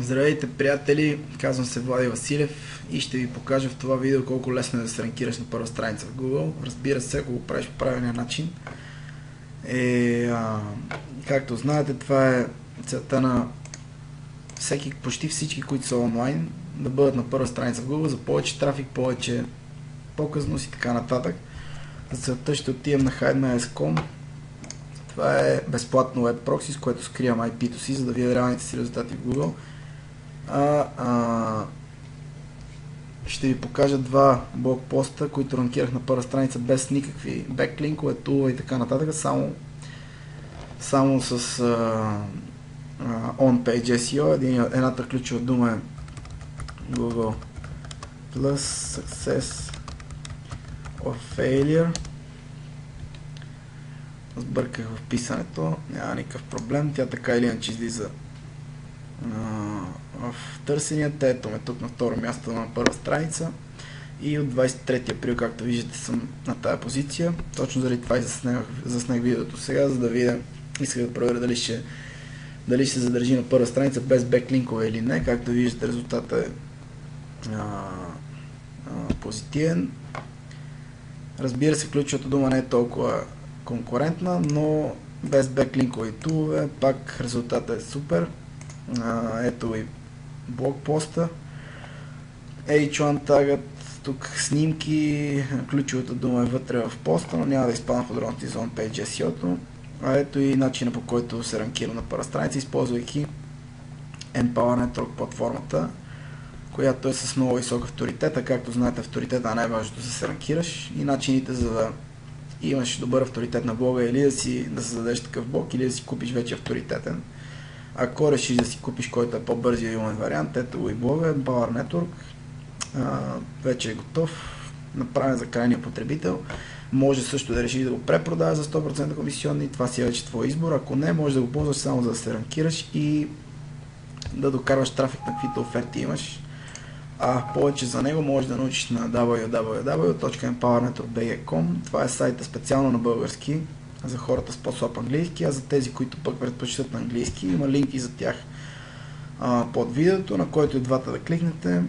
Здравейте, приятели! Казвам се Влади Василев и ще ви покажа в това видео колко лесно е да се ранкираш на първа страница в Google. Разбира се, ако го правиш по правилния начин. Както знаете, това е целта на почти всички, които са онлайн, да бъдат на първа страница в Google за повече трафик, повече показност и така нататък. За целта ще отидем на hidemails.com. Това е безплатно web прокси, с което скривам IP-то си, за да видя реалните си резултати в Google. Ще ви покажа два блог поста, които ранкирах на първа страница без никакви беклинкове, тулове и така нататък, само с on-page SEO. Едната ключова дума е Google Plus Success or Failure. Сбърках в писането, няма никакъв проблем, тя така или иначе излиза в търсенията. Ето ме тук на второ място на първа страница и от 23 април, както виждате, съм на тая позиция. Точно заради това и заснех видеото сега, за да видя, исках да проверя дали ще се задържи на първа страница без беклинкове или не. Както виждате, резултатът е позитивен. Разбира се, ключовата дума не е толкова конкурентна, но без беклинкове и тулове пак резултатът е супер. Ето и блог поста, H1 тагът, тук снимки, ключовата дума е вътре в поста, но няма да изпадам в подробности за on-page SEO-то. Ето и начина, по който се ранкира на първа страница, използвайки Empower Network платформата, която е с много висок авторитет. Както знаете, авторитета е най-важното да се ранкираш, и начините за да имаш добър авторитет на блога или да създадеш такъв блог, или да си купиш вече авторитетен. Ако решиш да си купиш който е по-бързия и умен вариант, ето го и блога, Empower Network. Вече е готов, направен за крайния потребител. Може също да решиш да го препродаваш за 100% комисионни, това си е вече твой избор. Ако не, може да го ползваш само за да се ранкираш и да докарваш трафик на каквито оферти имаш. Повече за него може да научиш на www.empowernetwork.com. Това е сайта специално на български за хората с по-слаб английски, а за тези, които пък предпочитат на английски, има линки за тях под видеото, на който и двата да кликнете.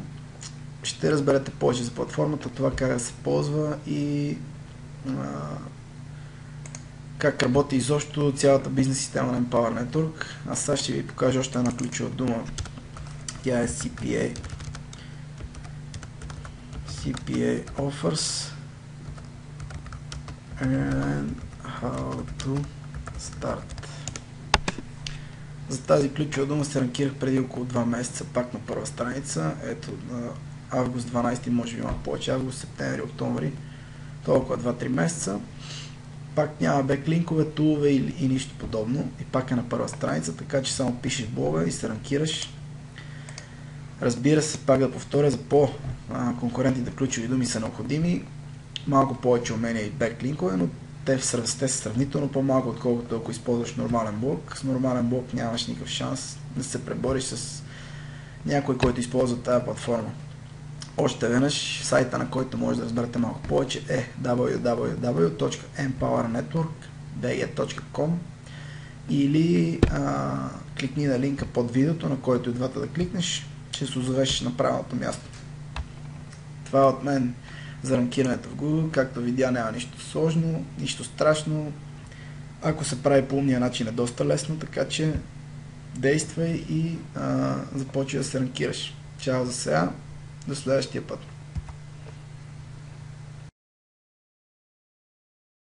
Ще разберете повече за платформата, това как да се ползва и как работи изобщо цялата бизнес система на Empower Network. Аз сега ще ви покажа още една ключова дума. Тя е CPA offers and how to start. За тази ключова дума се ранкирах преди около 2 месеца, пак на първа страница. Ето на август 12, може би малко повече, август, септември, октомври, толкова 2-3 месеца. Пак няма беклинкове, тулове и нищо подобно. И пак е на първа страница, така че само пишеш блога и се ранкираш. Разбира се, пак да повторя, за по-конкурентните ключови думи са необходими малко повече умения и беклинкове, но те са сравнително по-малко, отколкото ако използваш нормален блог. С нормален блог нямаш никакъв шанс да се пребориш с някой, който използва тази платформа. Още веднъж, сайта, на който може да разберете малко повече, е www.empowernetwork.com или кликни на линка под видеото, на който и двата да кликнеш, ще се озовеш на правилното място. Това е от мен за ранкирането в Google. Както видя, няма нищо сложно, нищо страшно. Ако се прави по умния начин, е доста лесно, така че действай и започвай да се ранкираш. Чао за сега, до следващия път.